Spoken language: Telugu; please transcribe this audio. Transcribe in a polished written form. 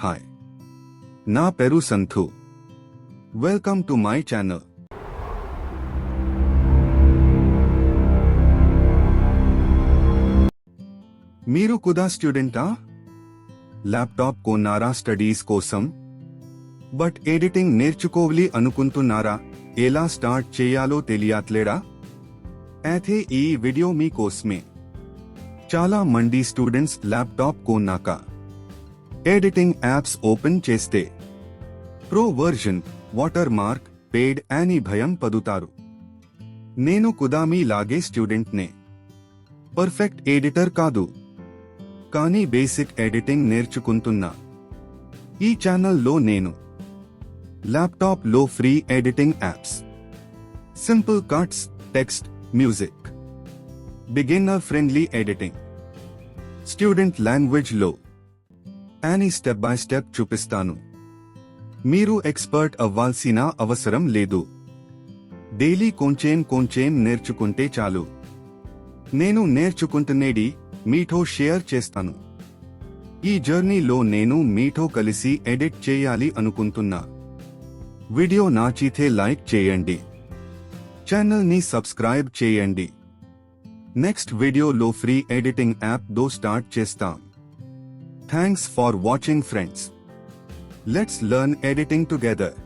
హాయ్, నా పేరు సంతు. Welcome to my channel. మీరు కూడా స్టూడెంటా? ల్యాప్టాప్ కొన్నారా స్టడీస్ కోసం? బట్ ఎడిటింగ్ నేర్చుకోవాలి అనుకుంటున్నారా? ఎలా స్టార్ట్ చేయాలో తెలియట్లేదా? అయితే ఈ వీడియో మీకోసమే. చాలా మంది స్టూడెంట్స్ ల్యాప్టాప్ కొన్నాక ఎడిటింగ్ యాప్స్ ఓపెన్ చేస్తే ప్రో వర్జన్, వాటర్ మార్క్, పేడ్ అని భయం పడుతారు. నేను కూడా మీలాగే స్టూడెంట్నే. పర్ఫెక్ట్ ఎడిటర్ కాదు, కానీ బేసిక్ ఎడిటింగ్ నేర్చుకుంటున్నా. ఈ ఛానల్లో నేను ల్యాప్టాప్లో free editing apps, simple cuts, text, music, beginner friendly editing, student లాంగ్వేజ్లో అని స్టెప్ బై స్టెప్ చూపిస్తాను. మీరు ఎక్స్పర్ట్ అవ్వాల్సిన అవసరం లేదు. డైలీ కొంచెం నేర్చుకుంటే చాలు. నేను నేర్చుకుంటున్నది మీతో షేర్ చేస్తాను. ఈ జర్నీలో నేను మీతో కలిసి ఎడిట్ చేయాలి అనుకుంటున్నా. వీడియో నచ్చితే లైక్ చేయండి, ఛానల్ని సబ్స్క్రైబ్ చేయండి. నెక్స్ట్ వీడియోలో ఫ్రీ ఎడిటింగ్ యాప్ దో స్టార్ట్ చేస్తాం. Thanks for watching, friends. Let's learn editing together.